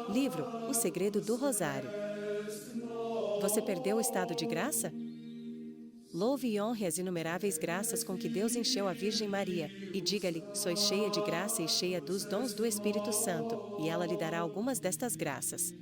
Livro O Segredo do Rosário. Você perdeu o estado de graça? Louve e honre as inumeráveis graças com que Deus encheu a Virgem Maria, e diga-lhe: sois cheia de graça e cheia dos dons do Espírito Santo, e ela lhe dará algumas destas graças.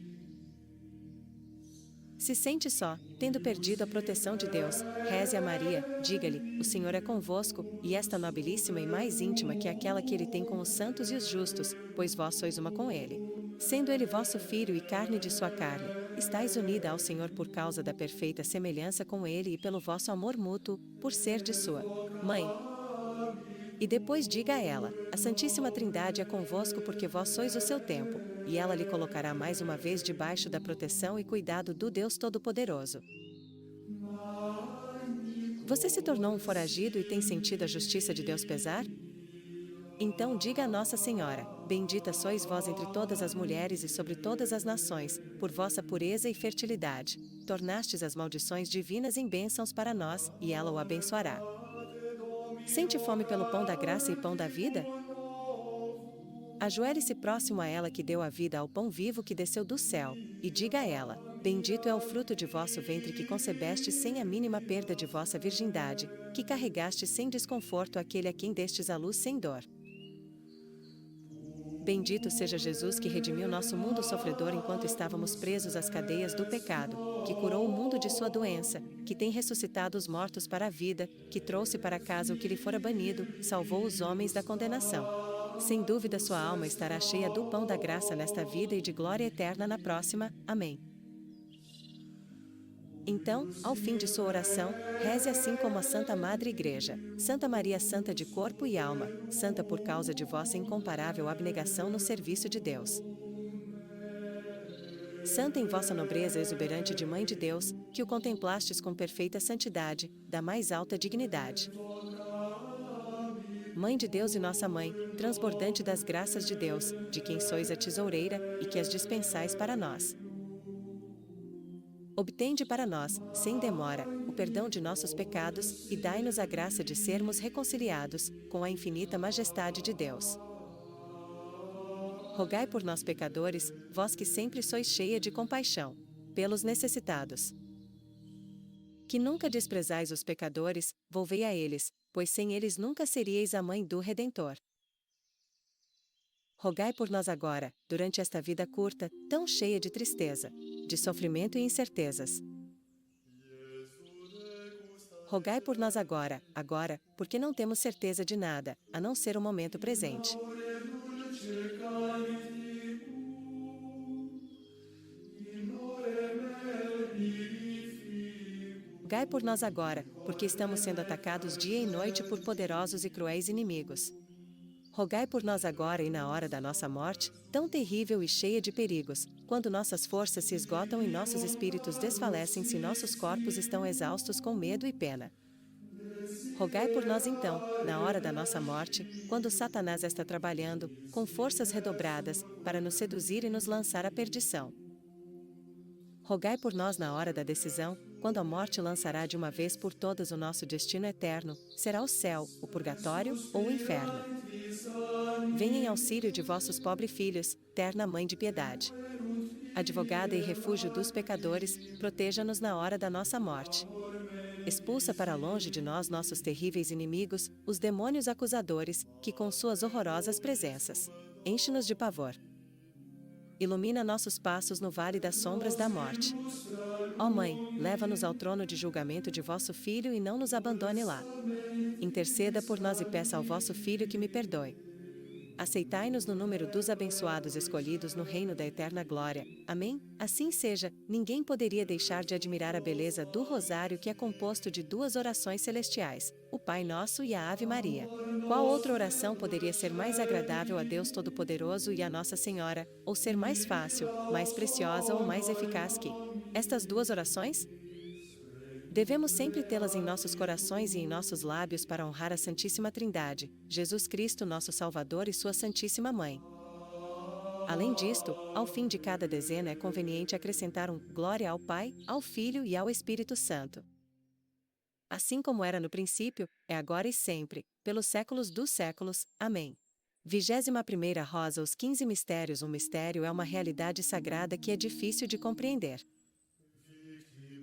Se sente só, tendo perdido a proteção de Deus, reze a Maria, diga-lhe: o Senhor é convosco, e esta nobilíssima e mais íntima que aquela que ele tem com os santos e os justos, pois vós sois uma com ele. Sendo ele vosso filho e carne de sua carne, estáis unida ao Senhor por causa da perfeita semelhança com ele e pelo vosso amor mútuo, por ser de sua mãe. E depois diga a ela: a Santíssima Trindade é convosco porque vós sois o seu templo, e ela lhe colocará mais uma vez debaixo da proteção e cuidado do Deus Todo-Poderoso. Você se tornou um foragido e tem sentido a justiça de Deus pesar? Então diga a Nossa Senhora: bendita sois vós entre todas as mulheres e sobre todas as nações, por vossa pureza e fertilidade. Tornastes as maldições divinas em bênçãos para nós, e ela o abençoará. Sente fome pelo pão da graça e pão da vida? Ajoelhe-se próximo a ela que deu a vida ao pão vivo que desceu do céu, e diga a ela: bendito é o fruto de vosso ventre que concebeste sem a mínima perda de vossa virgindade, que carregaste sem desconforto aquele a quem destes a luz sem dor. Bendito seja Jesus que redimiu nosso mundo sofredor enquanto estávamos presos às cadeias do pecado, que curou o mundo de sua doença, que tem ressuscitado os mortos para a vida, que trouxe para casa o que lhe fora banido, salvou os homens da condenação. Sem dúvida sua alma estará cheia do pão da graça nesta vida e de glória eterna na próxima. Amém. Então, ao fim de sua oração, reze assim como a Santa Madre Igreja: Santa Maria, santa de corpo e alma, santa por causa de vossa incomparável abnegação no serviço de Deus. Santa em vossa nobreza exuberante de Mãe de Deus, que o contemplastes com perfeita santidade, da mais alta dignidade. Mãe de Deus e nossa Mãe, transbordante das graças de Deus, de quem sois a tesoureira, e que as dispensais para nós. Obtende para nós, sem demora, o perdão de nossos pecados, e dai-nos a graça de sermos reconciliados com a infinita majestade de Deus. Rogai por nós pecadores, vós que sempre sois cheia de compaixão, pelos necessitados. Que nunca desprezais os pecadores, volvei a eles, pois sem eles nunca seríeis a mãe do Redentor. Rogai por nós agora, durante esta vida curta, tão cheia de tristeza, de sofrimento e incertezas. Rogai por nós agora, porque não temos certeza de nada, a não ser o momento presente. Rogai por nós agora, porque estamos sendo atacados dia e noite por poderosos e cruéis inimigos. Rogai por nós agora e na hora da nossa morte, tão terrível e cheia de perigos, quando nossas forças se esgotam e nossos espíritos desfalecem se nossos corpos estão exaustos com medo e pena. Rogai por nós então, na hora da nossa morte, quando Satanás está trabalhando, com forças redobradas, para nos seduzir e nos lançar à perdição. Rogai por nós na hora da decisão, quando a morte lançará de uma vez por todas o nosso destino eterno, será o céu, o purgatório ou o inferno. Venha em auxílio de vossos pobres filhos, terna Mãe de piedade. Advogada e refúgio dos pecadores, proteja-nos na hora da nossa morte. Expulsa para longe de nós nossos terríveis inimigos, os demônios acusadores, que com suas horrorosas presenças enche-nos de pavor. Ilumina nossos passos no vale das sombras da morte. Ó Mãe, leva-nos ao trono de julgamento de vosso Filho e não nos abandone lá. Interceda por nós e peça ao vosso Filho que me perdoe. Aceitai-nos no número dos abençoados escolhidos no reino da eterna glória. Amém? Assim seja. Ninguém poderia deixar de admirar a beleza do rosário, que é composto de duas orações celestiais, o Pai Nosso e a Ave Maria. Qual outra oração poderia ser mais agradável a Deus Todo-Poderoso e a Nossa Senhora, ou ser mais fácil, mais preciosa ou mais eficaz que estas duas orações? Devemos sempre tê-las em nossos corações e em nossos lábios para honrar a Santíssima Trindade, Jesus Cristo nosso Salvador e sua Santíssima Mãe. Além disto, ao fim de cada dezena é conveniente acrescentar um glória ao Pai, ao Filho e ao Espírito Santo. Assim como era no princípio, é agora e sempre, pelos séculos dos séculos. Amém. 21ª rosa. Os 15 mistérios. Um mistério é uma realidade sagrada que é difícil de compreender.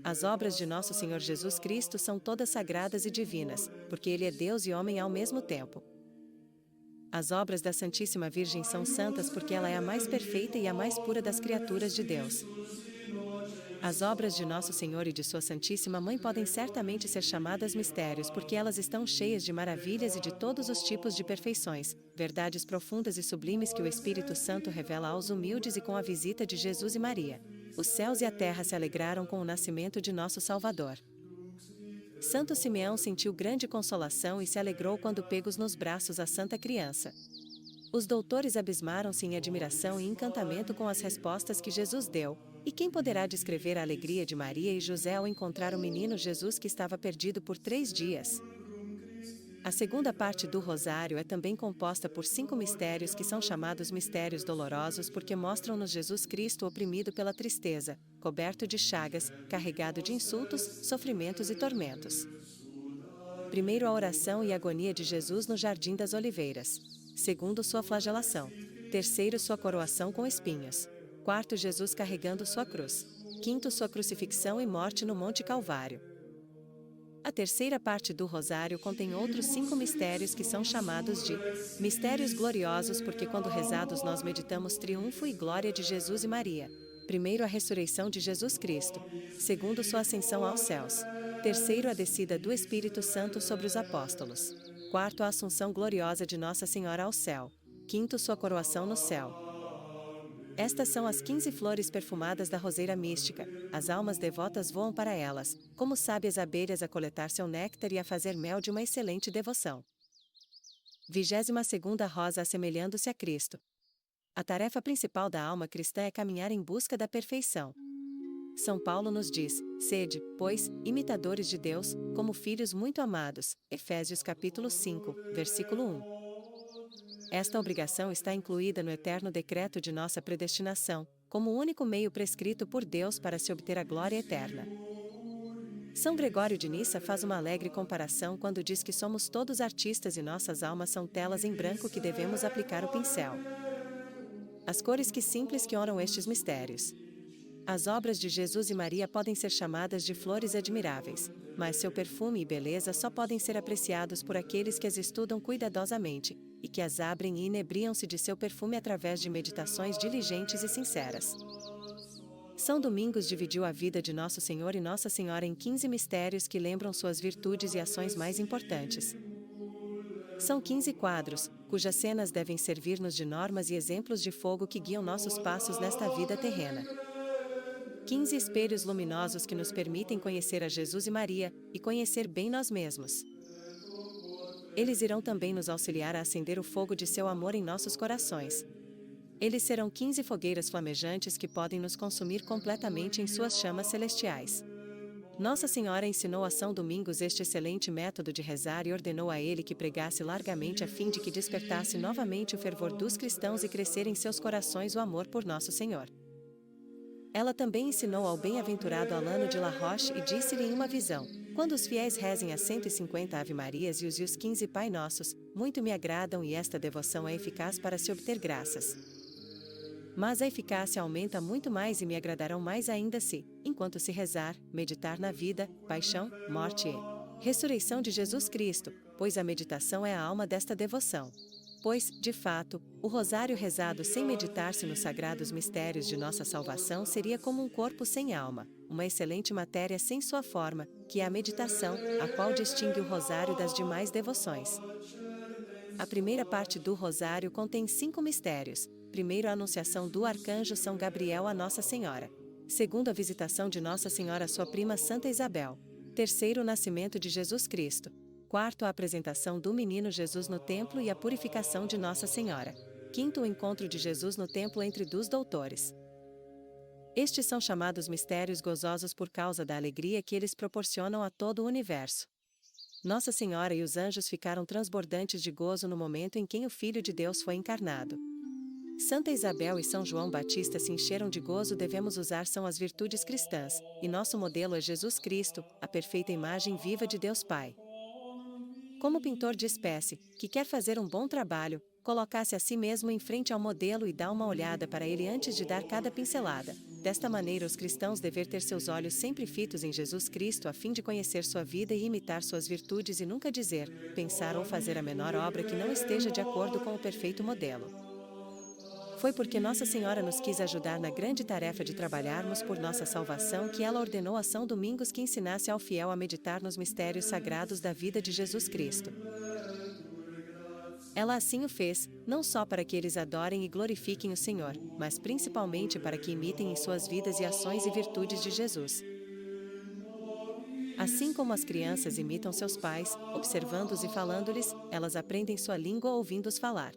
As obras de nosso Senhor Jesus Cristo são todas sagradas e divinas, porque Ele é Deus e homem ao mesmo tempo. As obras da Santíssima Virgem são santas porque ela é a mais perfeita e a mais pura das criaturas de Deus. As obras de Nosso Senhor e de Sua Santíssima Mãe podem certamente ser chamadas mistérios porque elas estão cheias de maravilhas e de todos os tipos de perfeições, verdades profundas e sublimes que o Espírito Santo revela aos humildes e com a visita de Jesus e Maria. Os céus e a terra se alegraram com o nascimento de nosso Salvador. Santo Simeão sentiu grande consolação e se alegrou quando pegos nos braços a Santa Criança. Os doutores abismaram-se em admiração e encantamento com as respostas que Jesus deu. E quem poderá descrever a alegria de Maria e José ao encontrar o menino Jesus que estava perdido por 3 dias? A segunda parte do Rosário é também composta por 5 mistérios que são chamados mistérios dolorosos porque mostram-nos Jesus Cristo oprimido pela tristeza, coberto de chagas, carregado de insultos, sofrimentos e tormentos. Primeiro, a oração e agonia de Jesus no Jardim das Oliveiras. Segundo, sua flagelação. Terceiro, sua coroação com espinhos. Quarto, Jesus carregando sua cruz. Quinto, sua crucifixão e morte no Monte Calvário. A terceira parte do Rosário contém outros 5 mistérios que são chamados de mistérios gloriosos porque quando rezados nós meditamos triunfo e glória de Jesus e Maria. Primeiro, a ressurreição de Jesus Cristo. Segundo, sua ascensão aos céus. Terceiro, a descida do Espírito Santo sobre os apóstolos. Quarto, a assunção gloriosa de Nossa Senhora ao céu. Quinto, sua coroação no céu. Estas são as 15 flores perfumadas da roseira mística. As almas devotas voam para elas, como sábias abelhas a coletar seu néctar e a fazer mel de uma excelente devoção. 22ª rosa. Assemelhando-se a Cristo. A tarefa principal da alma cristã é caminhar em busca da perfeição. São Paulo nos diz: sede, pois, imitadores de Deus, como filhos muito amados. Efésios capítulo 5, versículo 1. Esta obrigação está incluída no eterno decreto de nossa predestinação, como o único meio prescrito por Deus para se obter a glória eterna. São Gregório de Nissa faz uma alegre comparação quando diz que somos todos artistas e nossas almas são telas em branco que devemos aplicar o pincel. As cores que simples que oram estes mistérios. As obras de Jesus e Maria podem ser chamadas de flores admiráveis, mas seu perfume e beleza só podem ser apreciados por aqueles que as estudam cuidadosamente, e que as abrem e inebriam-se de seu perfume através de meditações diligentes e sinceras. São Domingos dividiu a vida de Nosso Senhor e Nossa Senhora em 15 mistérios que lembram suas virtudes e ações mais importantes. São 15 quadros, cujas cenas devem servir-nos de normas e exemplos de fogo que guiam nossos passos nesta vida terrena. 15 espelhos luminosos que nos permitem conhecer a Jesus e Maria, e conhecer bem nós mesmos. Eles irão também nos auxiliar a acender o fogo de seu amor em nossos corações. Eles serão 15 fogueiras flamejantes que podem nos consumir completamente em suas chamas celestiais. Nossa Senhora ensinou a São Domingos este excelente método de rezar e ordenou a ele que pregasse largamente a fim de que despertasse novamente o fervor dos cristãos e crescer em seus corações o amor por Nosso Senhor. Ela também ensinou ao bem-aventurado Alano de La Roche e disse-lhe em uma visão: quando os fiéis rezem as 150 Ave-Marias e os 15 Pai Nossos, muito me agradam e esta devoção é eficaz para se obter graças. Mas a eficácia aumenta muito mais e me agradarão mais ainda se, enquanto se rezar, meditar na vida, paixão, morte e ressurreição de Jesus Cristo, pois a meditação é a alma desta devoção. Pois, de fato, o rosário rezado sem meditar-se nos sagrados mistérios de nossa salvação seria como um corpo sem alma, uma excelente matéria sem sua forma, que é a meditação, a qual distingue o rosário das demais devoções. A primeira parte do rosário contém 5 mistérios. Primeiro, a anunciação do arcanjo São Gabriel a Nossa Senhora. Segundo, a visitação de Nossa Senhora à sua prima Santa Isabel. Terceiro, o nascimento de Jesus Cristo. Quarto, a apresentação do menino Jesus no templo e a purificação de Nossa Senhora. Quinto, o encontro de Jesus no templo entre dos doutores. Estes são chamados mistérios gozosos por causa da alegria que eles proporcionam a todo o universo. Nossa Senhora e os anjos ficaram transbordantes de gozo no momento em que o Filho de Deus foi encarnado. Santa Isabel e São João Batista se encheram de gozo. Devemos usar são as virtudes cristãs, e nosso modelo é Jesus Cristo, a perfeita imagem viva de Deus Pai. Como pintor de espécie, que quer fazer um bom trabalho, colocasse a si mesmo em frente ao modelo e dá uma olhada para ele antes de dar cada pincelada. Desta maneira, os cristãos devem ter seus olhos sempre fitos em Jesus Cristo a fim de conhecer sua vida e imitar suas virtudes e nunca dizer, pensar ou fazer a menor obra que não esteja de acordo com o perfeito modelo. Foi porque Nossa Senhora nos quis ajudar na grande tarefa de trabalharmos por nossa salvação que ela ordenou a São Domingos que ensinasse ao fiel a meditar nos mistérios sagrados da vida de Jesus Cristo. Ela assim o fez, não só para que eles adorem e glorifiquem o Senhor, mas principalmente para que imitem em suas vidas e ações e virtudes de Jesus. Assim como as crianças imitam seus pais, observando-os e falando-lhes, elas aprendem sua língua ouvindo-os falar.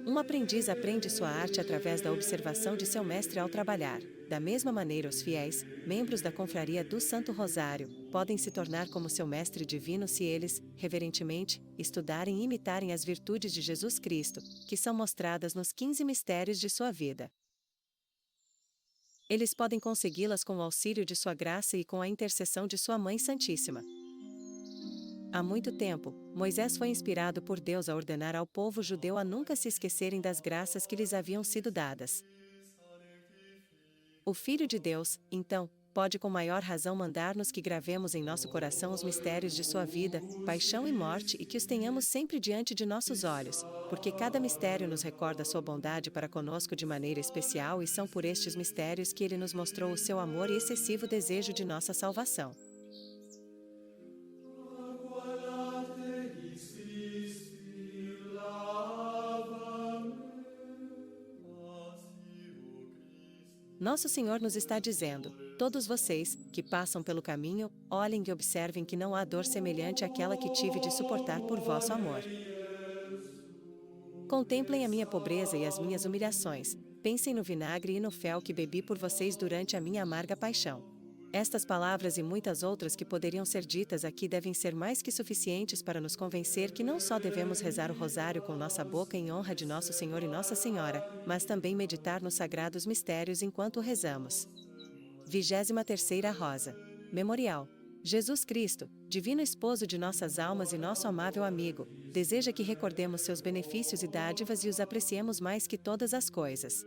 Um aprendiz aprende sua arte através da observação de seu mestre ao trabalhar. Da mesma maneira, os fiéis, membros da confraria do Santo Rosário, podem se tornar como seu mestre divino se eles, reverentemente, estudarem e imitarem as virtudes de Jesus Cristo, que são mostradas nos 15 mistérios de sua vida. Eles podem consegui-las com o auxílio de sua graça e com a intercessão de sua Mãe Santíssima. Há muito tempo, Moisés foi inspirado por Deus a ordenar ao povo judeu a nunca se esquecerem das graças que lhes haviam sido dadas. O Filho de Deus, então, pode com maior razão mandar-nos que gravemos em nosso coração os mistérios de sua vida, paixão e morte e que os tenhamos sempre diante de nossos olhos, porque cada mistério nos recorda sua bondade para conosco de maneira especial e são por estes mistérios que ele nos mostrou o seu amor e excessivo desejo de nossa salvação. Nosso Senhor nos está dizendo, todos vocês, que passam pelo caminho, olhem e observem que não há dor semelhante àquela que tive de suportar por vosso amor. Contemplem a minha pobreza e as minhas humilhações, pensem no vinagre e no fel que bebi por vocês durante a minha amarga paixão. Estas palavras e muitas outras que poderiam ser ditas aqui devem ser mais que suficientes para nos convencer que não só devemos rezar o rosário com nossa boca em honra de Nosso Senhor e Nossa Senhora, mas também meditar nos sagrados mistérios enquanto rezamos. 23ª Rosa. Memorial. Jesus Cristo, Divino Esposo de nossas almas e nosso amável amigo, deseja que recordemos seus benefícios e dádivas e os apreciemos mais que todas as coisas.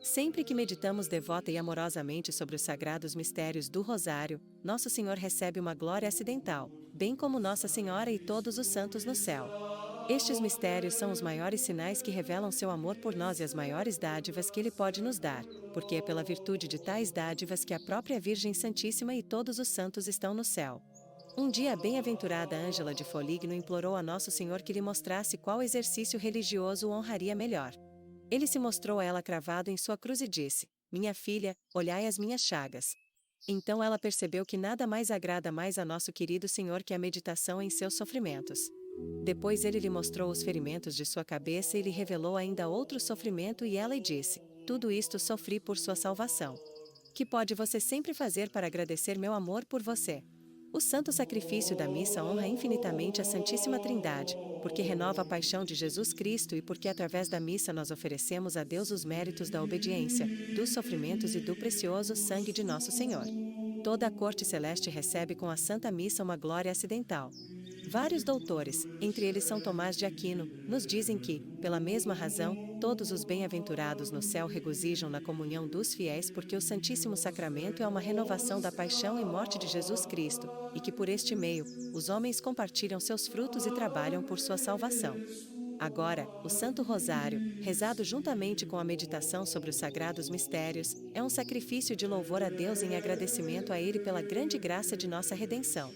Sempre que meditamos devota e amorosamente sobre os sagrados mistérios do Rosário, Nosso Senhor recebe uma glória acidental, bem como Nossa Senhora e todos os santos no céu. Estes mistérios são os maiores sinais que revelam seu amor por nós e as maiores dádivas que Ele pode nos dar, porque é pela virtude de tais dádivas que a própria Virgem Santíssima e todos os santos estão no céu. Um dia a bem-aventurada Ângela de Foligno implorou a Nosso Senhor que lhe mostrasse qual exercício religioso o honraria melhor. Ele se mostrou a ela cravado em sua cruz e disse, minha filha, olhai as minhas chagas. Então ela percebeu que nada mais agrada mais a nosso querido Senhor que a meditação em seus sofrimentos. Depois ele lhe mostrou os ferimentos de sua cabeça e lhe revelou ainda outro sofrimento e ela lhe disse, tudo isto sofri por sua salvação. Que pode você sempre fazer para agradecer meu amor por você? O santo sacrifício da missa honra infinitamente a Santíssima Trindade, porque renova a paixão de Jesus Cristo e porque através da missa nós oferecemos a Deus os méritos da obediência, dos sofrimentos e do precioso sangue de nosso Senhor. Toda a corte celeste recebe com a Santa Missa uma glória acidental. Vários doutores, entre eles São Tomás de Aquino, nos dizem que, pela mesma razão, todos os bem-aventurados no céu regozijam na comunhão dos fiéis porque o Santíssimo Sacramento é uma renovação da paixão e morte de Jesus Cristo, e que por este meio, os homens compartilham seus frutos e trabalham por sua salvação. Agora, o Santo Rosário, rezado juntamente com a meditação sobre os sagrados mistérios, é um sacrifício de louvor a Deus em agradecimento a Ele pela grande graça de nossa redenção.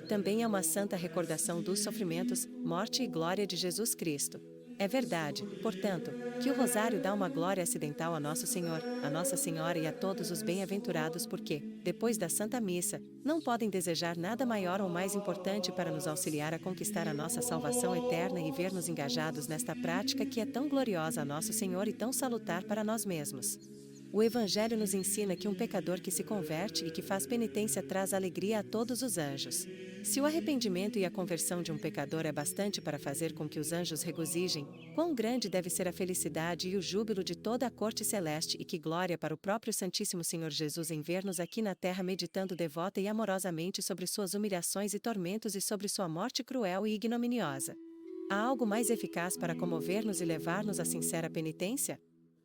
Também é uma santa recordação dos sofrimentos, morte e glória de Jesus Cristo. É verdade, portanto, que o Rosário dá uma glória acidental a Nosso Senhor, a Nossa Senhora e a todos os bem-aventurados porque, depois da Santa Missa, não podem desejar nada maior ou mais importante para nos auxiliar a conquistar a nossa salvação eterna e ver-nos engajados nesta prática que é tão gloriosa a Nosso Senhor e tão salutar para nós mesmos. O Evangelho nos ensina que um pecador que se converte e que faz penitência traz alegria a todos os anjos. Se o arrependimento e a conversão de um pecador é bastante para fazer com que os anjos regozijem, quão grande deve ser a felicidade e o júbilo de toda a corte celeste e que glória para o próprio Santíssimo Senhor Jesus em ver-nos aqui na terra meditando devota e amorosamente sobre suas humilhações e tormentos e sobre sua morte cruel e ignominiosa. Há algo mais eficaz para comover-nos e levar-nos à sincera penitência?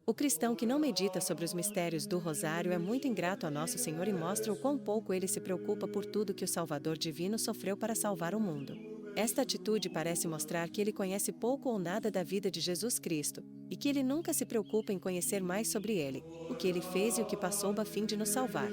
O cristão que não medita sobre os mistérios do Rosário é muito ingrato a Nosso Senhor e mostra o quão pouco ele se preocupa por tudo que o Salvador Divino sofreu para salvar o mundo. Esta atitude parece mostrar que ele conhece pouco ou nada da vida de Jesus Cristo, e que ele nunca se preocupa em conhecer mais sobre ele, o que ele fez e o que passou a fim de nos salvar.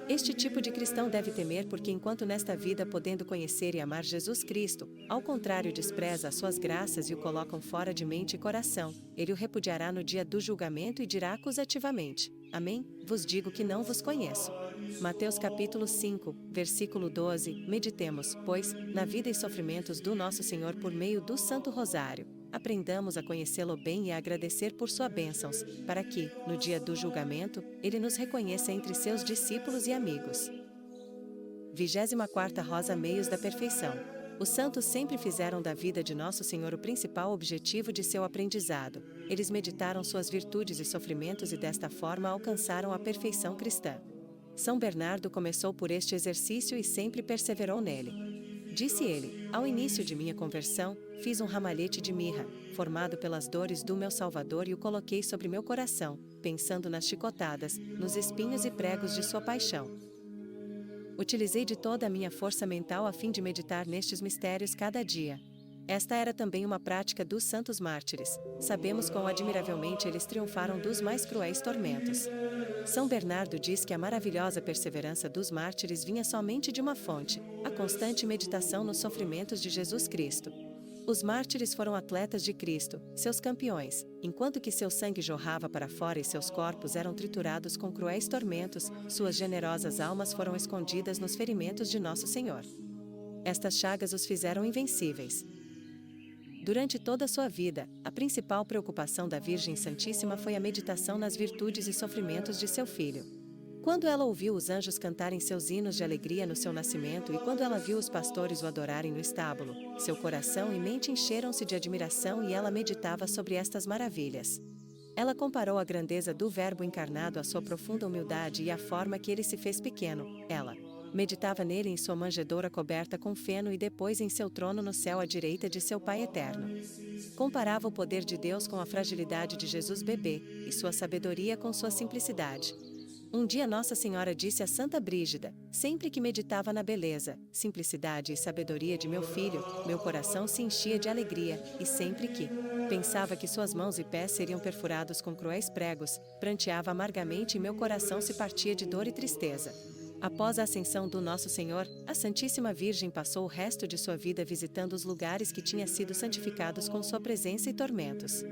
Este tipo de cristão deve temer porque enquanto nesta vida podendo conhecer e amar Jesus Cristo, ao contrário despreza as suas graças e o colocam fora de mente e coração, ele o repudiará no dia do julgamento e dirá acusativamente: Amém, vos digo que não vos conheço. Mateus capítulo 5, versículo 12, meditemos, pois, na vida e sofrimentos do nosso Senhor por meio do Santo Rosário. Aprendamos a conhecê-lo bem e a agradecer por sua bênçãos, para que, no dia do julgamento, ele nos reconheça entre seus discípulos e amigos. 24ª Rosa Meios da Perfeição. Os santos sempre fizeram da vida de Nosso Senhor o principal objetivo de seu aprendizado. Eles meditaram suas virtudes e sofrimentos e desta forma alcançaram a perfeição cristã. São Bernardo começou por este exercício e sempre perseverou nele. Disse ele: ao início de minha conversão, fiz um ramalhete de mirra, formado pelas dores do meu Salvador e o coloquei sobre meu coração, pensando nas chicotadas, nos espinhos e pregos de sua paixão. Utilizei de toda a minha força mental a fim de meditar nestes mistérios cada dia. Esta era também uma prática dos santos mártires. Sabemos quão admiravelmente eles triunfaram dos mais cruéis tormentos. São Bernardo diz que a maravilhosa perseverança dos mártires vinha somente de uma fonte, a constante meditação nos sofrimentos de Jesus Cristo. Os mártires foram atletas de Cristo, seus campeões, enquanto que seu sangue jorrava para fora e seus corpos eram triturados com cruéis tormentos, suas generosas almas foram escondidas nos ferimentos de Nosso Senhor. Estas chagas os fizeram invencíveis. Durante toda a sua vida, a principal preocupação da Virgem Santíssima foi a meditação nas virtudes e sofrimentos de seu filho. Quando ela ouviu os anjos cantarem seus hinos de alegria no seu nascimento e quando ela viu os pastores o adorarem no estábulo, seu coração e mente encheram-se de admiração e ela meditava sobre estas maravilhas. Ela comparou a grandeza do Verbo encarnado à sua profunda humildade e à forma que ele se fez pequeno. Ela meditava nele em sua manjedoura coberta com feno e depois em seu trono no céu à direita de seu Pai eterno. Comparava o poder de Deus com a fragilidade de Jesus bebê, e sua sabedoria com sua simplicidade. Um dia Nossa Senhora disse a Santa Brígida: sempre que meditava na beleza, simplicidade e sabedoria de meu filho, meu coração se enchia de alegria, e sempre que pensava que suas mãos e pés seriam perfurados com cruéis pregos, pranteava amargamente e meu coração se partia de dor e tristeza. Após a ascensão do Nosso Senhor, a Santíssima Virgem passou o resto de sua vida visitando os lugares que tinham sido santificados com sua presença e tormentos.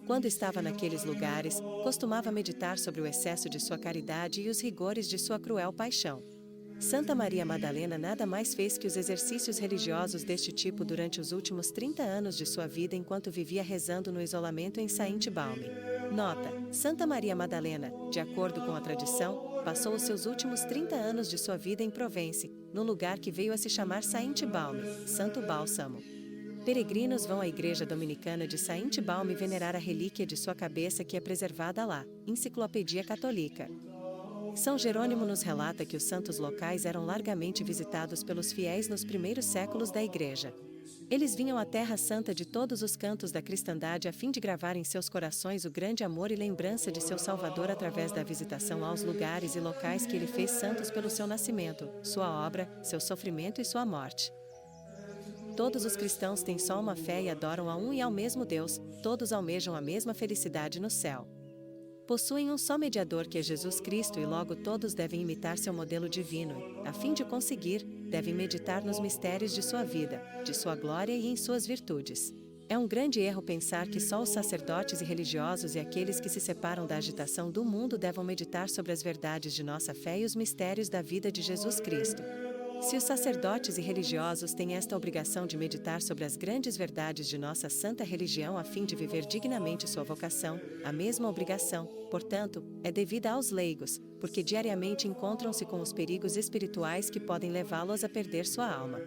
Quando estava naqueles lugares, costumava meditar sobre o excesso de sua caridade e os rigores de sua cruel paixão. Santa Maria Madalena nada mais fez que os exercícios religiosos deste tipo durante os últimos 30 anos de sua vida enquanto vivia rezando no isolamento em Saint-Baume. Nota: Santa Maria Madalena, de acordo com a tradição, passou os seus últimos 30 anos de sua vida em Provence, no lugar que veio a se chamar Saint-Baume, Santo Bálsamo. Peregrinos vão à igreja dominicana de Saint-Baume venerar a relíquia de sua cabeça que é preservada lá. Enciclopédia Católica. São Jerônimo nos relata que os santos locais eram largamente visitados pelos fiéis nos primeiros séculos da Igreja. Eles vinham à Terra Santa de todos os cantos da cristandade a fim de gravar em seus corações o grande amor e lembrança de seu Salvador através da visitação aos lugares e locais que ele fez santos pelo seu nascimento, sua obra, seu sofrimento e sua morte. Todos os cristãos têm só uma fé e adoram a um e ao mesmo Deus, todos almejam a mesma felicidade no céu. Possuem um só mediador que é Jesus Cristo e logo todos devem imitar seu modelo divino e, a fim de conseguir, devem meditar nos mistérios de sua vida, de sua glória e em suas virtudes. É um grande erro pensar que só os sacerdotes e religiosos e aqueles que se separam da agitação do mundo devam meditar sobre as verdades de nossa fé e os mistérios da vida de Jesus Cristo. Se os sacerdotes e religiosos têm esta obrigação de meditar sobre as grandes verdades de nossa santa religião a fim de viver dignamente sua vocação, a mesma obrigação, portanto, é devida aos leigos, porque diariamente encontram-se com os perigos espirituais que podem levá-los a perder sua alma.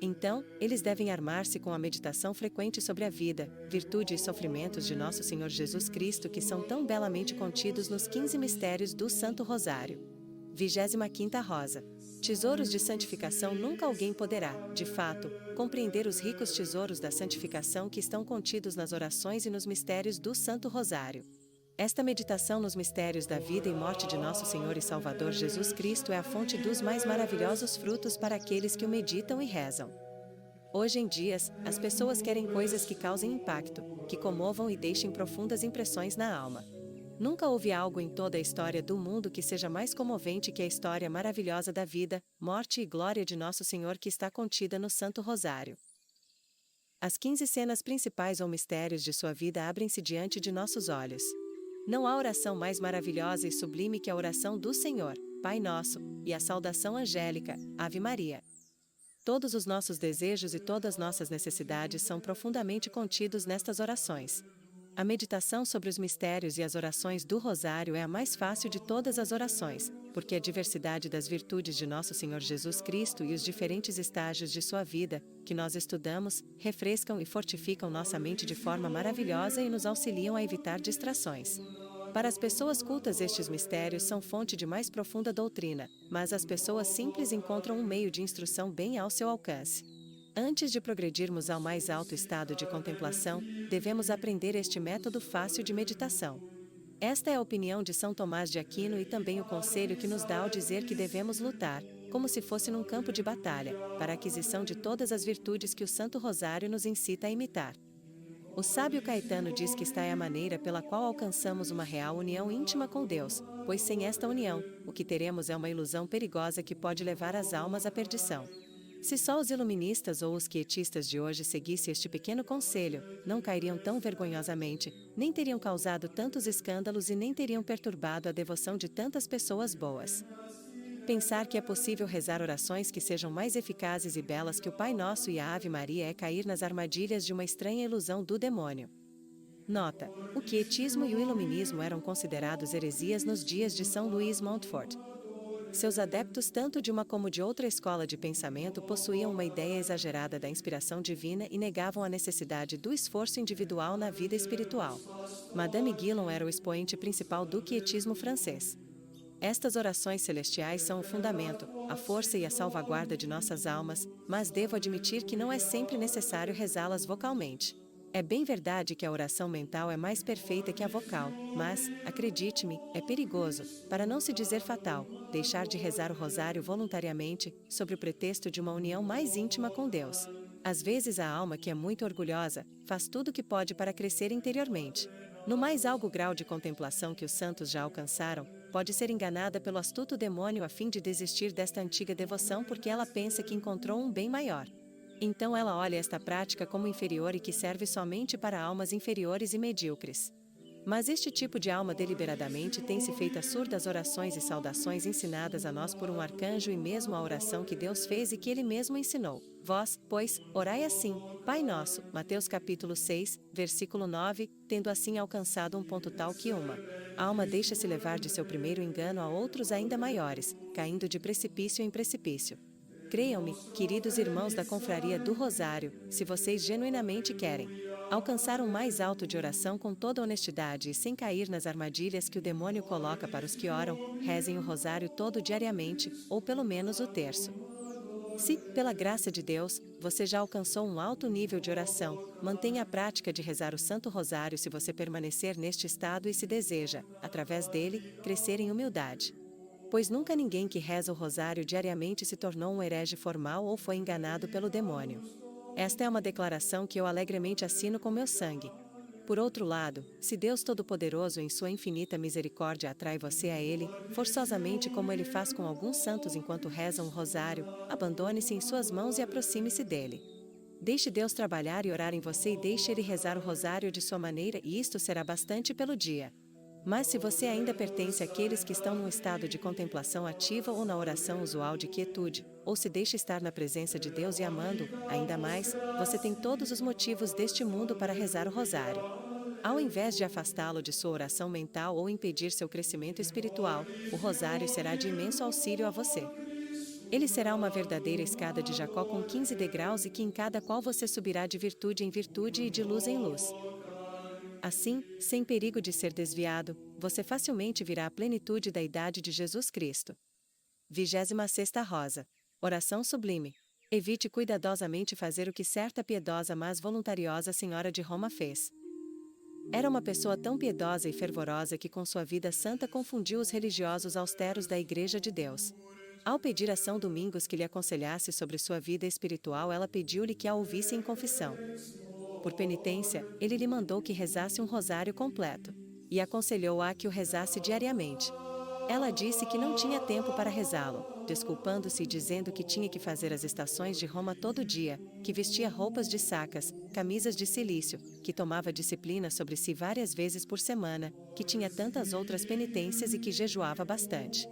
Então, eles devem armar-se com a meditação frequente sobre a vida, virtude e sofrimentos de nosso Senhor Jesus Cristo que são tão belamente contidos nos 15 mistérios do Santo Rosário. 25ª Rosa. Tesouros de santificação nunca alguém poderá, de fato, compreender os ricos tesouros da santificação que estão contidos nas orações e nos mistérios do Santo Rosário. Esta meditação nos mistérios da vida e morte de nosso Senhor e Salvador Jesus Cristo é a fonte dos mais maravilhosos frutos para aqueles que o meditam e rezam. Hoje em dia, as pessoas querem coisas que causem impacto, que comovam e deixem profundas impressões na alma. Nunca houve algo em toda a história do mundo que seja mais comovente que a história maravilhosa da vida, morte e glória de Nosso Senhor que está contida no Santo Rosário. As 15 cenas principais ou mistérios de sua vida abrem-se diante de nossos olhos. Não há oração mais maravilhosa e sublime que a oração do Senhor, Pai Nosso, e a saudação angélica, Ave Maria. Todos os nossos desejos e todas nossas necessidades são profundamente contidos nestas orações. A meditação sobre os mistérios e as orações do Rosário é a mais fácil de todas as orações, porque a diversidade das virtudes de Nosso Senhor Jesus Cristo e os diferentes estágios de sua vida, que nós estudamos, refrescam e fortificam nossa mente de forma maravilhosa e nos auxiliam a evitar distrações. Para as pessoas cultas estes mistérios são fonte de mais profunda doutrina, mas as pessoas simples encontram um meio de instrução bem ao seu alcance. Antes de progredirmos ao mais alto estado de contemplação, devemos aprender este método fácil de meditação. Esta é a opinião de São Tomás de Aquino e também o conselho que nos dá ao dizer que devemos lutar, como se fosse num campo de batalha, para a aquisição de todas as virtudes que o Santo Rosário nos incita a imitar. O sábio Caetano diz que esta é a maneira pela qual alcançamos uma real união íntima com Deus, pois sem esta união, o que teremos é uma ilusão perigosa que pode levar as almas à perdição. Se só os iluministas ou os quietistas de hoje seguissem este pequeno conselho, não cairiam tão vergonhosamente, nem teriam causado tantos escândalos e nem teriam perturbado a devoção de tantas pessoas boas. Pensar que é possível rezar orações que sejam mais eficazes e belas que o Pai Nosso e a Ave Maria é cair nas armadilhas de uma estranha ilusão do demônio. Nota: o quietismo e o iluminismo eram considerados heresias nos dias de São Luís Montfort. Seus adeptos tanto de uma como de outra escola de pensamento possuíam uma ideia exagerada da inspiração divina e negavam a necessidade do esforço individual na vida espiritual. Madame Guillon era o expoente principal do quietismo francês. Estas orações celestiais são o fundamento, a força e a salvaguarda de nossas almas, mas devo admitir que não é sempre necessário rezá-las vocalmente. É bem verdade que a oração mental é mais perfeita que a vocal, mas, acredite-me, é perigoso, para não se dizer fatal, deixar de rezar o rosário voluntariamente, sob o pretexto de uma união mais íntima com Deus. Às vezes a alma que é muito orgulhosa, faz tudo o que pode para crescer interiormente. No mais alto grau de contemplação que os santos já alcançaram, pode ser enganada pelo astuto demônio a fim de desistir desta antiga devoção porque ela pensa que encontrou um bem maior. Então ela olha esta prática como inferior e que serve somente para almas inferiores e medíocres. Mas este tipo de alma deliberadamente tem-se feito surda às orações e saudações ensinadas a nós por um arcanjo e mesmo a oração que Deus fez e que ele mesmo ensinou. Vós, pois, orai assim, Pai Nosso, Mateus capítulo 6, versículo 9, tendo assim alcançado um ponto tal que uma alma deixa-se levar de seu primeiro engano a outros ainda maiores, caindo de precipício em precipício. Creiam-me, queridos irmãos da Confraria do Rosário, se vocês genuinamente querem alcançar um mais alto de oração com toda honestidade e sem cair nas armadilhas que o demônio coloca para os que oram, rezem o rosário todo diariamente, ou pelo menos o terço. Se, pela graça de Deus, você já alcançou um alto nível de oração, mantenha a prática de rezar o Santo Rosário se você permanecer neste estado e se deseja, através dele, crescer em humildade. Pois nunca ninguém que reza o rosário diariamente se tornou um herege formal ou foi enganado pelo demônio. Esta é uma declaração que eu alegremente assino com meu sangue. Por outro lado, se Deus Todo-Poderoso em sua infinita misericórdia atrai você a Ele, forçosamente como Ele faz com alguns santos enquanto rezam o rosário, abandone-se em suas mãos e aproxime-se dele. Deixe Deus trabalhar e orar em você e deixe Ele rezar o rosário de sua maneira e isto será bastante pelo dia. Mas se você ainda pertence àqueles que estão num estado de contemplação ativa ou na oração usual de quietude, ou se deixa estar na presença de Deus e amando, ainda mais, você tem todos os motivos deste mundo para rezar o rosário. Ao invés de afastá-lo de sua oração mental ou impedir seu crescimento espiritual, o rosário será de imenso auxílio a você. Ele será uma verdadeira escada de Jacó com 15 degraus e que em cada qual você subirá de virtude em virtude e de luz em luz. Assim, sem perigo de ser desviado, você facilmente virá à plenitude da idade de Jesus Cristo. 26ª Rosa. Oração sublime. Evite cuidadosamente fazer o que certa piedosa mas voluntariosa senhora de Roma fez. Era uma pessoa tão piedosa e fervorosa que com sua vida santa confundiu os religiosos austeros da Igreja de Deus. Ao pedir a São Domingos que lhe aconselhasse sobre sua vida espiritual, ela pediu-lhe que a ouvisse em confissão. Por penitência, ele lhe mandou que rezasse um rosário completo, e aconselhou-a que o rezasse diariamente. Ela disse que não tinha tempo para rezá-lo, desculpando-se e dizendo que tinha que fazer as estações de Roma todo dia, que vestia roupas de sacas, camisas de cilício, que tomava disciplina sobre si várias vezes por semana, que tinha tantas outras penitências e que jejuava bastante.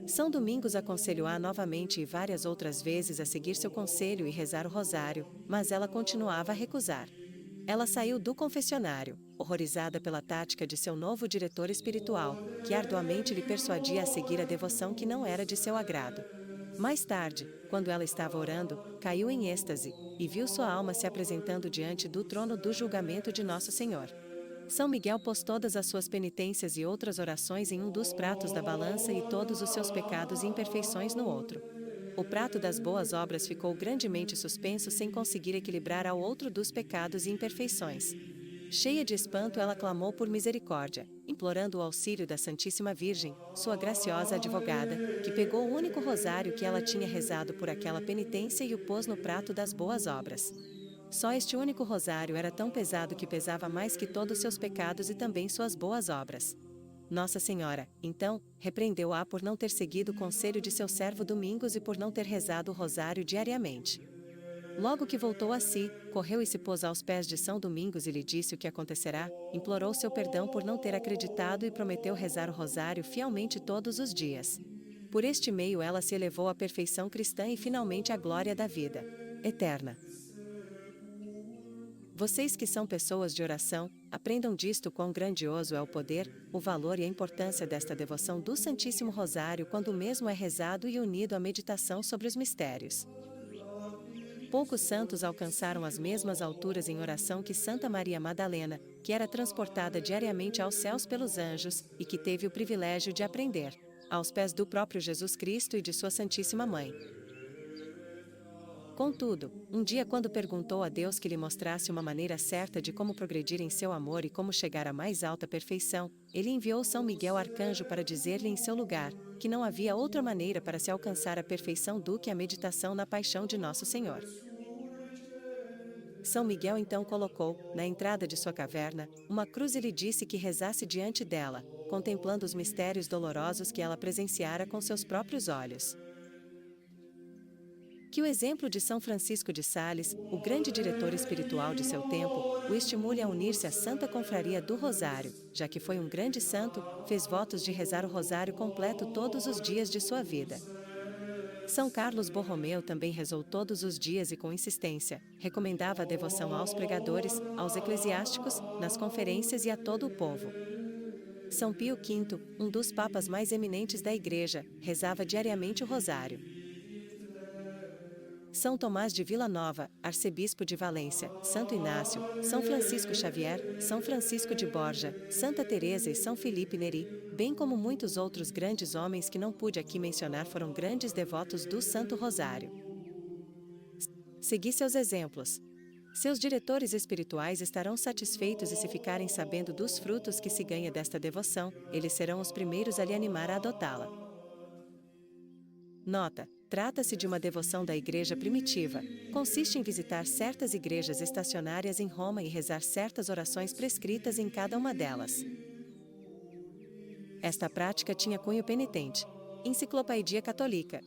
São Domingos aconselhou-a novamente e várias outras vezes a seguir seu conselho e rezar o rosário, mas ela continuava a recusar. Ela saiu do confessionário, horrorizada pela tática de seu novo diretor espiritual, que arduamente lhe persuadia a seguir a devoção que não era de seu agrado. Mais tarde, quando ela estava orando, caiu em êxtase, e viu sua alma se apresentando diante do trono do julgamento de Nosso Senhor. São Miguel pôs todas as suas penitências e outras orações em um dos pratos da balança e todos os seus pecados e imperfeições no outro. O prato das boas obras ficou grandemente suspenso sem conseguir equilibrar ao outro dos pecados e imperfeições. Cheia de espanto, ela clamou por misericórdia, implorando o auxílio da Santíssima Virgem, sua graciosa advogada, que pegou o único rosário que ela tinha rezado por aquela penitência e o pôs no prato das boas obras. Só este único rosário era tão pesado que pesava mais que todos seus pecados e também suas boas obras. Nossa Senhora, então, repreendeu-a por não ter seguido o conselho de seu servo Domingos e por não ter rezado o rosário diariamente. Logo que voltou a si, correu e se pôs aos pés de São Domingos e lhe disse o que acontecerá, implorou seu perdão por não ter acreditado e prometeu rezar o rosário fielmente todos os dias. Por este meio ela se elevou à perfeição cristã e finalmente à glória da vida eterna. Vocês que são pessoas de oração, aprendam disto quão grandioso é o poder, o valor e a importância desta devoção do Santíssimo Rosário quando o mesmo é rezado e unido à meditação sobre os mistérios. Poucos santos alcançaram as mesmas alturas em oração que Santa Maria Madalena, que era transportada diariamente aos céus pelos anjos, e que teve o privilégio de aprender, aos pés do próprio Jesus Cristo e de sua Santíssima Mãe. Contudo, um dia quando perguntou a Deus que lhe mostrasse uma maneira certa de como progredir em seu amor e como chegar à mais alta perfeição, ele enviou São Miguel Arcanjo para dizer-lhe em seu lugar, que não havia outra maneira para se alcançar a perfeição do que a meditação na paixão de Nosso Senhor. São Miguel então colocou, na entrada de sua caverna, uma cruz e lhe disse que rezasse diante dela, contemplando os mistérios dolorosos que ela presenciara com seus próprios olhos. Que o exemplo de São Francisco de Sales, o grande diretor espiritual de seu tempo, o estimule a unir-se à Santa Confraria do Rosário, já que foi um grande santo, fez votos de rezar o rosário completo todos os dias de sua vida. São Carlos Borromeu também rezou todos os dias e com insistência, recomendava a devoção aos pregadores, aos eclesiásticos, nas conferências e a todo o povo. São Pio V, um dos papas mais eminentes da Igreja, rezava diariamente o rosário. São Tomás de Vila Nova, arcebispo de Valência, Santo Inácio, São Francisco Xavier, São Francisco de Borja, Santa Teresa e São Filipe Neri, bem como muitos outros grandes homens que não pude aqui mencionar foram grandes devotos do Santo Rosário. Segui seus exemplos. Seus diretores espirituais estarão satisfeitos e se ficarem sabendo dos frutos que se ganha desta devoção, eles serão os primeiros a lhe animar a adotá-la. Nota: trata-se de uma devoção da Igreja primitiva. Consiste em visitar certas igrejas estacionárias em Roma e rezar certas orações prescritas em cada uma delas. Esta prática tinha cunho penitente. Enciclopédia Católica.